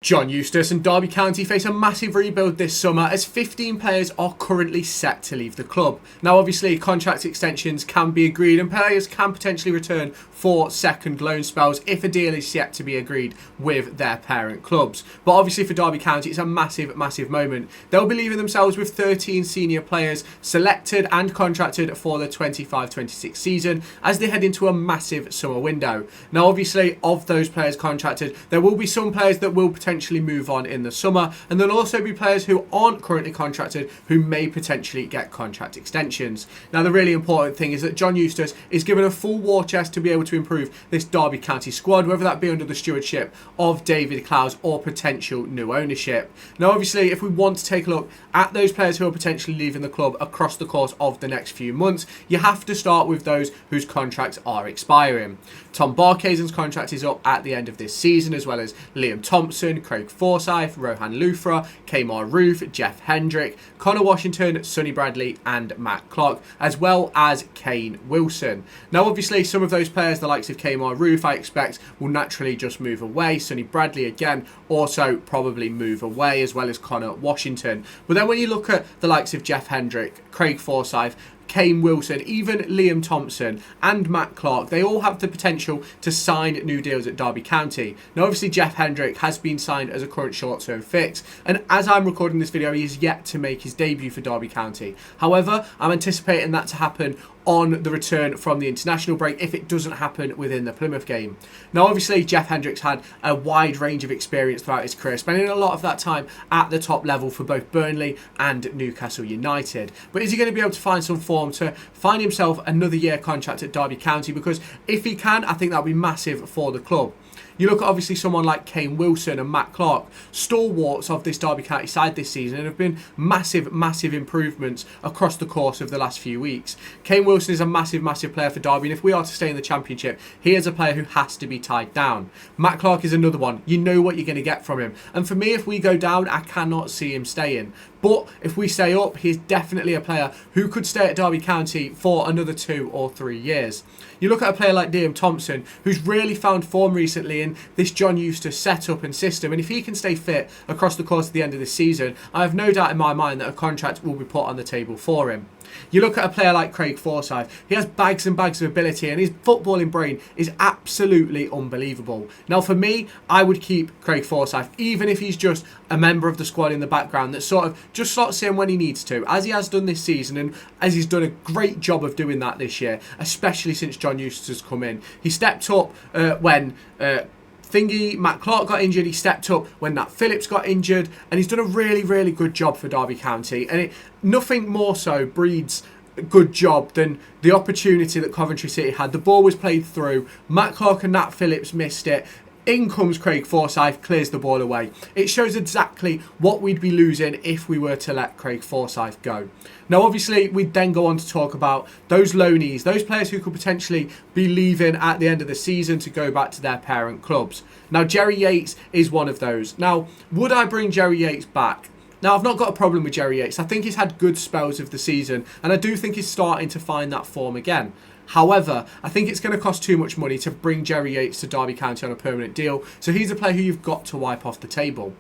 John Eustace and Derby County face a massive rebuild this summer as 15 players are currently set to leave the club. Now obviously contract extensions can be agreed and players can potentially return for second loan spells if a deal is yet to be agreed with their parent clubs. But obviously for Derby County it's a massive moment. They'll be leaving themselves with 13 senior players selected and contracted for the 25-26 season as they head into a massive summer window. Now obviously of those players contracted there will be some players that will potentially move on in the summer, and there'll also be players who aren't currently contracted who may potentially get contract extensions. Now the really important thing is that John Eustace is given a full war chest to be able to improve this Derby County squad, whether that be under the stewardship of David Clowes or potential new ownership. Now obviously if we want to take a look at those players who are potentially leaving the club across the course of the next few months, you have to start with those whose contracts are expiring. Tom Barkhuizen's contract is up at the end of this season, as well as Liam Thompson, Craig Forsyth, Rohan Lufra, Kmar Roof, Jeff Hendrick, Connor Washington, Sonny Bradley and Matt Clark, as well as Kane Wilson. Now obviously some of those players, the likes of Kmar Roof, I expect will naturally just move away. Sonny Bradley again also probably move away, as well as Connor Washington. But then when you look at the likes of Jeff Hendrick, Craig Forsyth, Kane Wilson, even Liam Thompson and Matt Clark, they all have the potential to sign new deals at Derby County. Now obviously Jeff Hendrick has been signed as a current short-term fix, and as I'm recording this video he is yet to make his debut for Derby County. However, I'm anticipating that to happen on the return from the international break if it doesn't happen within the Plymouth game. Now obviously Jeff Hendrick's had a wide range of experience throughout his career, spending a lot of that time at the top level for both Burnley and Newcastle United. But is he going to be able to find some form to find himself another year contract at Derby County? Because if he can, I think that would be massive for the club. You look at obviously someone like Kane Wilson and Matt Clark, stalwarts of this Derby County side this season, and have been massive improvements across the course of the last few weeks. Kane Wilson is a massive player for Derby, and if we are to stay in the Championship, he is a player who has to be tied down. Matt Clark is another one. You know what you're going to get from him. And for me, if we go down, I cannot see him staying. But if we stay up, he's definitely a player who could stay at Derby County for another 2 or 3 years. You look at a player like Liam Thompson, who's really found form recently in this John Eustace setup and system, and if he can stay fit across the course of the end of this season, I have no doubt in my mind that a contract will be put on the table for him. You look at a player like Craig Forsyth, he has bags and bags of ability and his footballing brain is absolutely unbelievable. Now for me, I would keep Craig Forsyth, even if he's just a member of the squad in the background that sort of just slots in when he needs to, as he has done this season and as he's done a great job of doing that this year, especially since John Eustace has come in. He stepped up when Matt Clark got injured, he stepped up when Nat Phillips got injured, and he's done a really good job for Derby County, and nothing more so breeds a good job than the opportunity that Coventry City had. The ball was played through, Matt Clark and Nat Phillips missed it, in comes Craig Forsyth, clears the ball away. It shows exactly what we'd be losing if we were to let Craig Forsyth go. Now obviously we'd then go on to talk about those loanees, those players who could potentially be leaving at the end of the season to go back to their parent clubs. Now Jerry Yates is one of those. Now would I bring Jerry Yates back? Now, I've not got a problem with Jerry Yates. I think he's had good spells of the season, and I do think he's starting to find that form again. However, I think it's going to cost too much money to bring Jerry Yates to Derby County on a permanent deal, so he's a player who you've got to wipe off the table.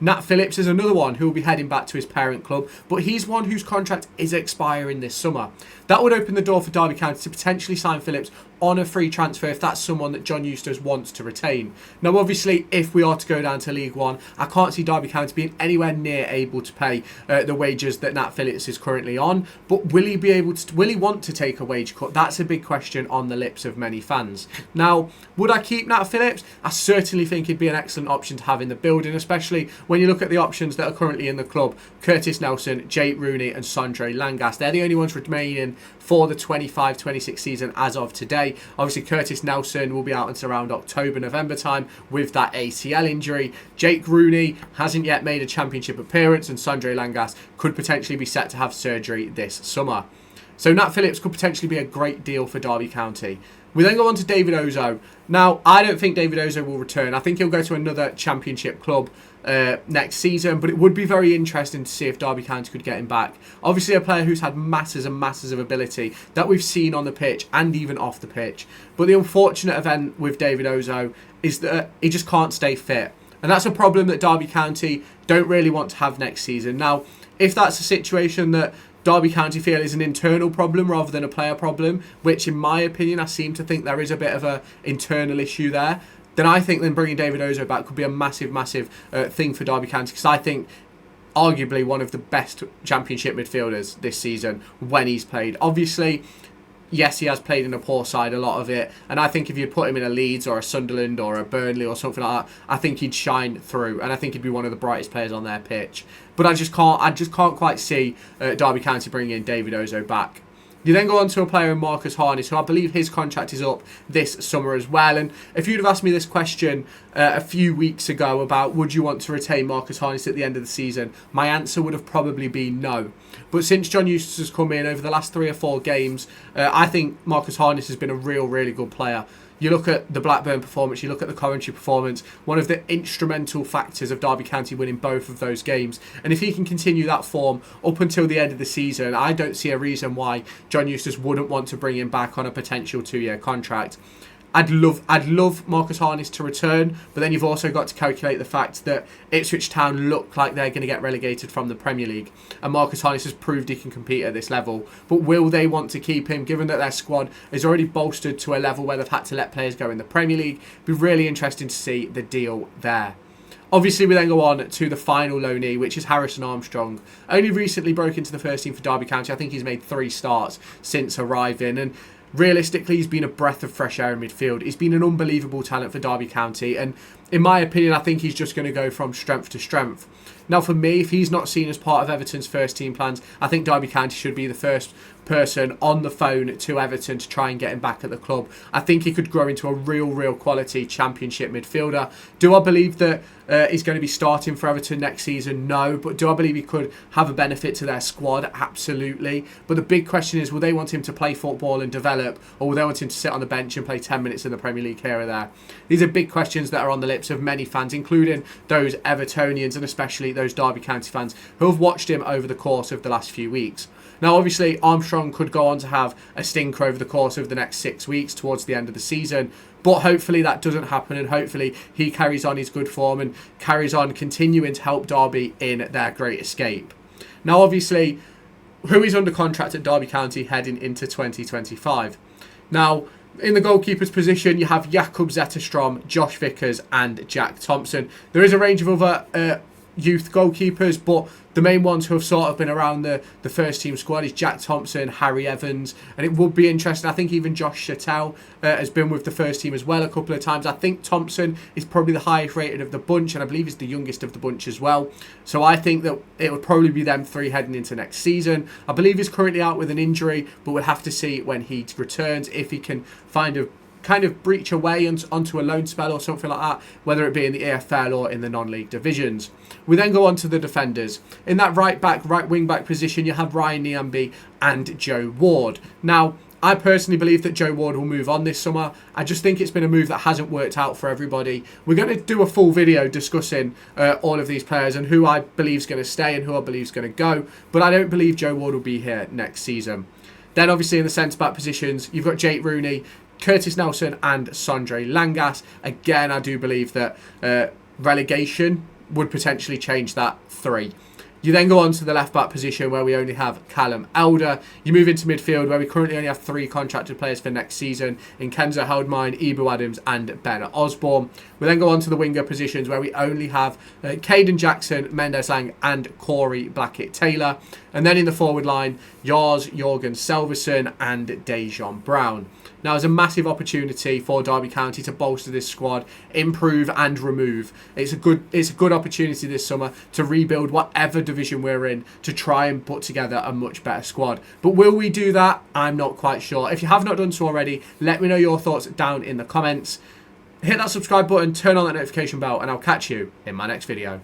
Nat Phillips is another one who will be heading back to his parent club, but he's one whose contract is expiring this summer. That would open the door for Derby County to potentially sign Phillips on a free transfer if that's someone that John Eustace wants to retain. Now obviously if we are to go down to League One, I can't see Derby County being anywhere near able to pay the wages that Nat Phillips is currently on, but will he want to take a wage cut? That's a big question on the lips of many fans. Now would I keep Nat Phillips? I certainly think he'd be an excellent option to have in the building, especially when you look at the options that are currently in the club. Curtis Nelson, Jake Rooney and Sondre Langas, they're the only ones remaining for the 25-26 season as of today. Obviously Curtis Nelson will be out until around October-November time with that ACL injury. Jake Rooney hasn't yet made a championship appearance, and Sondre Langas could potentially be set to have surgery this summer. So Nat Phillips could potentially be a great deal for Derby County. We then go on to David Ozoh. Now, I don't think David Ozoh will return. I think he'll go to another championship club next season, but it would be very interesting to see if Derby County could get him back. Obviously a player who's had masses and masses of ability that we've seen on the pitch and even off the pitch. But the unfortunate event with David Ozoh is that he just can't stay fit. And that's a problem that Derby County don't really want to have next season. Now, if that's a situation that Derby County feel is an internal problem rather than a player problem, which in my opinion, I seem to think there is a bit of an internal issue there, then I think then bringing David Ozoh back could be a massive, massive thing for Derby County, because I think arguably one of the best championship midfielders this season when he's played. Obviously, yes, he has played in a poor side a lot of it, and I think if you put him in a Leeds or a Sunderland or a Burnley or something like that, I think he'd shine through, and I think he'd be one of the brightest players on their pitch. But I just can't quite see Derby County bringing in David Ozoh back. You then go on to a player in Marcus Harness, who I believe his contract is up this summer as well. And if you'd have asked me this question a few weeks ago about would you want to retain Marcus Harness at the end of the season, my answer would have probably been no. But since John Eustace has come in over the last 3 or 4 games, I think Marcus Harness has been a really good player. You look at the Blackburn performance, you look at the Coventry performance, one of the instrumental factors of Derby County winning both of those games. And if he can continue that form up until the end of the season, I don't see a reason why John Eustace wouldn't want to bring him back on a potential 2-year contract. I'd love Marcus Harness to return, but then you've also got to calculate the fact that Ipswich Town look like they're going to get relegated from the Premier League, and Marcus Harness has proved he can compete at this level. But will they want to keep him, given that their squad is already bolstered to a level where they've had to let players go in the Premier League? It'd be really interesting to see the deal there. Obviously, we then go on to the final loanee, which is Harrison Armstrong. Only recently broke into the first team for Derby County. I think he's made 3 starts since arriving, and realistically, he's been a breath of fresh air in midfield. He's been an unbelievable talent for Derby County, and in my opinion, I think he's just going to go from strength to strength. Now, for me, if he's not seen as part of Everton's first team plans, I think Derby County should be the first person on the phone to Everton to try and get him back at the club. I think he could grow into a real quality championship midfielder. Do I believe that he's going to be starting for Everton next season? No. But do I believe he could have a benefit to their squad? Absolutely. But the big question is, will they want him to play football and develop, or will they want him to sit on the bench and play 10 minutes in the Premier League here or there? These are big questions that are on the lips of many fans, including those Evertonians and especially those Derby County fans who have watched him over the course of the last few weeks. Now, obviously, Armstrong could go on to have a stinker over the course of the next 6 weeks towards the end of the season, but hopefully that doesn't happen, and hopefully he carries on his good form and carries on continuing to help Derby in their great escape. Now, obviously, who is under contract at Derby County heading into 2025? Now, in the goalkeeper's position, you have Jakub Zetterstrom, Josh Vickers and Jack Thompson. There is a range of other youth goalkeepers, but the main ones who have sort of been around the first team squad is Jack Thompson, Harry Evans, and it would be interesting. I think even Josh Chattel has been with the first team as well a couple of times. I think Thompson is probably the highest rated of the bunch, and I believe he's the youngest of the bunch as well. So I think that it would probably be them 3 heading into next season. I believe he's currently out with an injury, but we'll have to see when he returns if he can find a kind of breach away onto a loan spell or something like that, whether it be in the EFL or in the non-league divisions. We then go on to the defenders. In that right wing back position, you have Ryan Niambi and Joe Ward. Now, I personally believe that Joe Ward will move on this summer. I just think it's been a move that hasn't worked out for everybody. We're going to do a full video discussing all of these players and who I believe is going to stay and who I believe is going to go, but I don't believe Joe Ward will be here next season. Then obviously in the centre-back positions, you've got Jake Rooney, Curtis Nelson and Sondre Langas. Again, I do believe that relegation would potentially change that 3. You then go on to the left-back position where we only have Callum Elder. You move into midfield where we currently only have 3 contracted players for next season in Kenzo Heldmine, Ibu Adams and Ben Osborne. We then go on to the winger positions where we only have Caden Jackson, Mendes Lang and Corey Blackett-Taylor. And then in the forward line, Jars Jorgen Selverson and Dejon Brown. Now, there's a massive opportunity for Derby County to bolster this squad, improve and remove. It's a good opportunity this summer to rebuild whatever division we're in to try and put together a much better squad. But will we do that? I'm not quite sure. If you have not done so already, let me know your thoughts down in the comments. Hit that subscribe button, turn on that notification bell, and I'll catch you in my next video.